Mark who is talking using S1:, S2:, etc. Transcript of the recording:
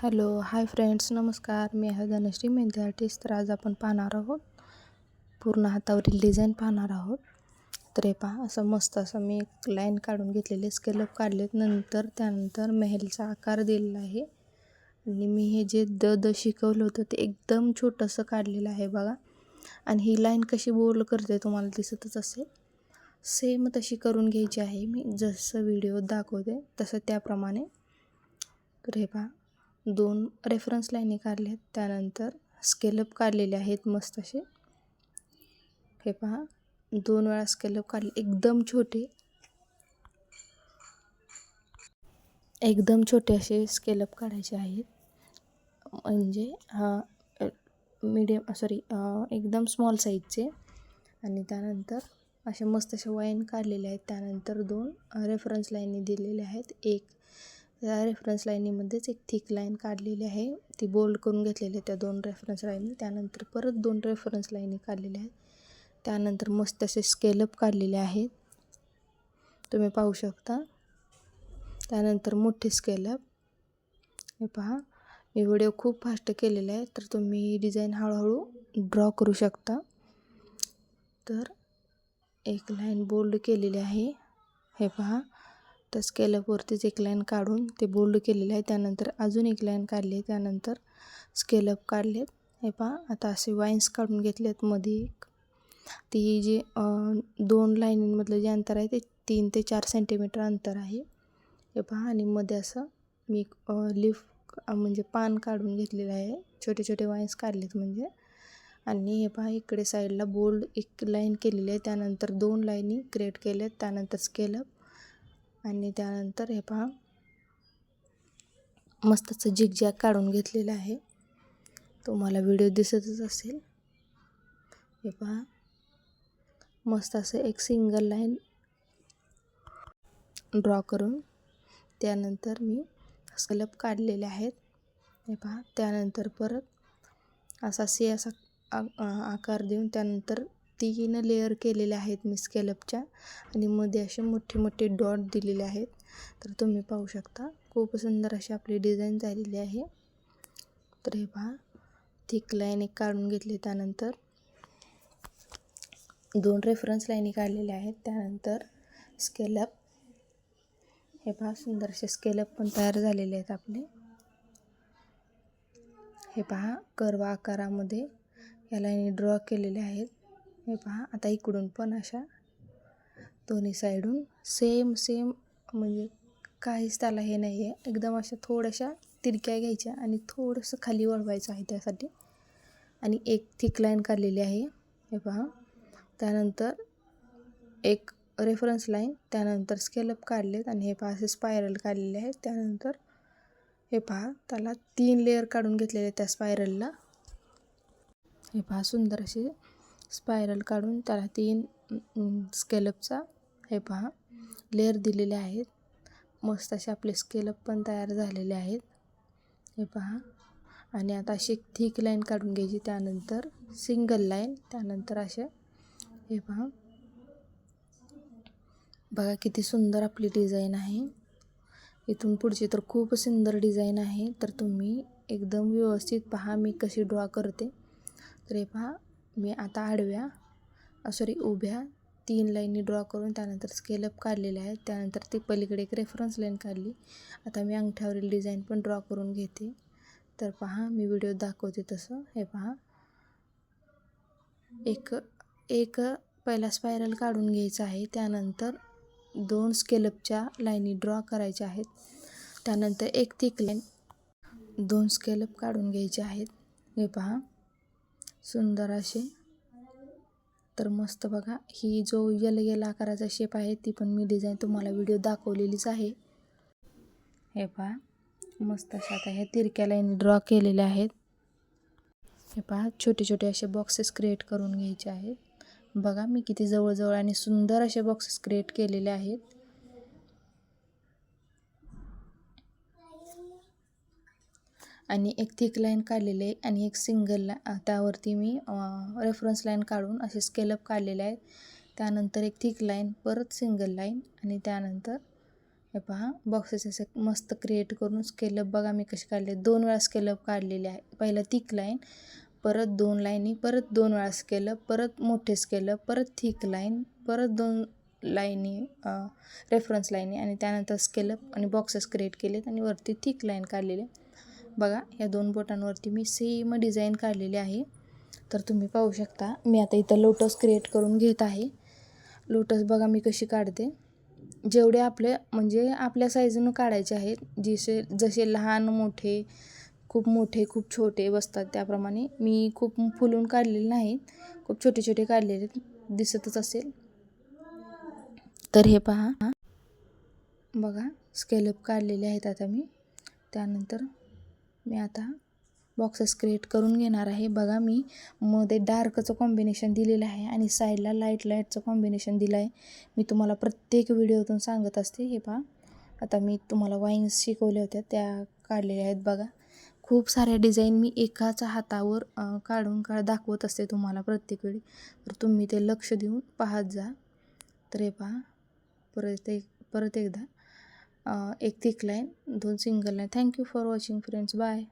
S1: Hello, hi friends, नमस्कार. मी आहे Dhanashree mehndi artist. तर आज आपण पाहणार आहोत पूर्ण हातावरील डिझाईन पाहणार आहोत. तर हे पहा, असं मस्त असं मी एक लाईन काढून घेतलेले, स्केलअप काढलेत. त्यानंतर मेहेलचा आकार दिलेला आहे. आणि मी हे जे द शिकवलं होतं ते एकदम छोटंसं काढलेलं आहे बघा. आणि ही लाईन कशी बोल्ड करते तुम्हाला दिसतच असेल. सेम तशी करून घ्यायची आहे. मी जसं व्हिडिओ दाखवते तसं त्याप्रमाणे. तर हे पहा, 2 रेफरन्स लाईनी काढल्यात. त्यानंतर स्केलअप काढलेले आहेत मस्त असे. हे पहा, 2 वेळा स्केलअप काढले, एकदम छोटे असे स्केलअप काढायचे आहेत. म्हणजे एकदम स्मॉल साईजचे. आणि त्यानंतर असे मस्त असे वाईन काढलेले आहेत. त्यानंतर 2 रेफरन्स लाईनी दिलेल्या आहेत. त्या रेफरन्स लाईनीमध्येच एक थिक लाईन काढलेली आहे, ती बोल्ड करून घेतलेली आहे त्या 2 रेफरन्स लाईनी. त्यानंतर परत 2 रेफरन्स लाईनी काढलेल्या आहेत. त्यानंतर मस्त असे स्केलअप काढलेले आहेत, तुम्ही पाहू शकता. त्यानंतर मोठे स्केलअप. हे पहा, मी व्हिडिओ खूप फास्ट केलेला आहे, तर तुम्ही ही डिझाईन हळूहळू ड्रॉ करू शकता. तर एक लाईन बोल्ड केलेली आहे. हे पहा, तर स्केलअपवरतीच एक लाईन काढून ते बोल्ड केलेलं आहे. त्यानंतर अजून एक लाईन काढली. त्यानंतर स्केलअप काढलेत. हे पहा, आता असे वाईन्स काढून घेतलेत. मध्ये एक ती जी 2 लाईनींमधलं जे अंतर आहे ते 3 ते 4 सेंटीमीटर अंतर आहे. हे पहा, आणि मध्ये असं मी लीफ म्हणजे पान काढून घेतलेलं आहे. छोटे छोटे वाईन्स काढलेत म्हणजे. आणि हे पहा, इकडे साईडला बोल्ड एक लाईन केलेली आहे. त्यानंतर 2 लाईनी क्रिएट केल्यात. त्यानंतर स्केलअप. आणि त्यानंतर हे पहा, मस्त असं झिगझॅग काढून घेतलेलं आहे. तुम्हाला व्हिडिओ दिसतच असेल. हे पहा, मस्त असं एक सिंगल लाईन ड्रॉ करून त्यानंतर मी स्केलअप काढलेले आहेत. हे पहा, त्यानंतर परत असा आकार देऊन त्यानंतर 3 लेअर केलेले आहेत मी स्केलअपच्या. आणि मध्ये असे मोठे मोठे डॉट दिलेले आहेत. तर तुम्ही पाहू शकता, खूप सुंदर अशी आपली डिझाईन झालेली आहे. तर हे पहा, थिक लाईन एक काढून घेतली. त्यानंतर 2 रेफरन्स लाईनी काढलेल्या आहेत. त्यानंतर स्केलअप. हे पहा, सुंदर असे स्केलअप पण तयार झालेले आहेत आपले. हे पहा, कर्व आकारामध्ये या लाईनी ड्रॉ केलेल्या आहेत. हे पहा, आता इकडून पण अशा दोन्ही साईडून सेम म्हणजे काहीच त्याला हे नाही आहे. एकदम अशा थोड्याशा तिरक्या घ्यायच्या आणि थोडंसं खाली वळवायचं आहे त्यासाठी. आणि एक थिक लाईन काढलेली आहे. हे पहा, त्यानंतर एक रेफरन्स लाईन. त्यानंतर स्केलअप काढलेत. आणि हे पहा, असे स्पायरल काढलेले आहेत. त्यानंतर हे पहा, त्याला 3 लेअर काढून घेतलेले त्या स्पायरलला. हे पहा, सुंदर असे स्पायरल काढून त्याला 3 स्केलअपचा हे पहा लेअर दिलेले आहेत. मस्त असे आपले स्केलअप पण तयार झालेले आहेत. हे पहा, आणि आता अशी थिक लाईन काढून घ्यायची. त्यानंतर सिंगल लाईन. त्यानंतर असे हे पहा, बघा किती सुंदर आपली डिझाईन आहे. इथून पुढची तर खूप सुंदर डिझाईन आहे. तर तुम्ही एकदम व्यवस्थित पहा मी कशी ड्रॉ करते. तर हे पहा, मी आता उभ्या 3 लाईनी ड्रॉ करून त्यानंतर स्केलअप काढलेले आहेत. त्यानंतर ते पलीकडे एक रेफरन्स लाईन काढली. आता मी अंगठ्यावरील डिझाईन पण ड्रॉ करून घेते. तर पहा, मी व्हिडिओ दाखवते तसं. हे पहा, एक पहिला स्पायरल काढून घ्यायचा आहे. त्यानंतर 2 स्केलअपच्या लाईनी ड्रॉ करायच्या आहेत. त्यानंतर एक थिक लाईन, 2 स्केलअप काढून घ्यायचे आहेत. हे पहा, सुंदर असे. तर मस्त बघा, ही जो यल आकाराचा शेप आहे ती पण मी डिझाईन तुम्हाला व्हिडिओ दाखवलेलीच आहे. हे पहा, मस्त अशा आता ह्या तिरक्या लाईन ड्रॉ केलेल्या आहेत. हे पहा, छोटे छोटे असे बॉक्सेस क्रिएट करून घ्यायचे आहेत. बघा मी किती जवळजवळ आणि सुंदर असे बॉक्सेस क्रिएट केलेले आहेत. आणि एक थिक लाईन काढलेली आहे आणि एक सिंगल त्यावरती मी रेफरन्स लाईन काढून असे स्केलअप काढलेले आहेत. त्यानंतर एक थिक लाईन, परत सिंगल लाईन आणि त्यानंतर हे पहा बॉक्सेस असे मस्त क्रिएट करून स्केलअप बघा मी कसे काढले. 2 वेळा स्केलअप काढलेले आहे. पहिलं थिक लाईन, परत 2 लाईनी, परत 2 वेळा स्केलअप, परत मोठे स्केलअप, परत थिक लाईन, परत 2 लाईनी रेफरन्स लाईनी आणि त्यानंतर स्केलअप आणि बॉक्सेस क्रिएट केलेत आणि वरती थिक लाईन काढलेले. बघा या 2 बोटांवरती मी सेम डिझाईन काढलेली आहे. तर तुम्ही पाहू शकता. मी आता इथं लोटस क्रिएट करून घेत आहे. लोटस बघा मी कशी काढते. जेवढे आपले म्हणजे आपल्या साईजनं काढायचे आहेत. जसे लहान मोठे, खूप मोठे खूप छोटे बसतात त्याप्रमाणे. मी खूप फुलून काढलेले नाहीत, खूप छोटे छोटे काढलेले दिसतच असेल. तर हे पहा बघा स्केलअप काढलेले आहेत आता मी. त्यानंतर मी आता बॉक्सेस क्रिएट करून घेणार आहे. बघा मी मध्ये डार्कचं कॉम्बिनेशन दिलेलं आहे आणि साईडला लाईटचं कॉम्बिनेशन दिलं आहे. मी तुम्हाला प्रत्येक व्हिडिओतून सांगत असते. हे पहा आता मी तुम्हाला वाईन्स शिकवल्या होत्या त्या काढलेल्या आहेत. बघा खूप साऱ्या डिझाईन मी एकाच हातावर काढून दाखवत असते तुम्हाला प्रत्येक वेळी. तर तुम्ही ते लक्ष देऊन पाहत जा. तर हे पहा परत एकदा एक thick line, 2 single line. Thank you for watching friends. Bye.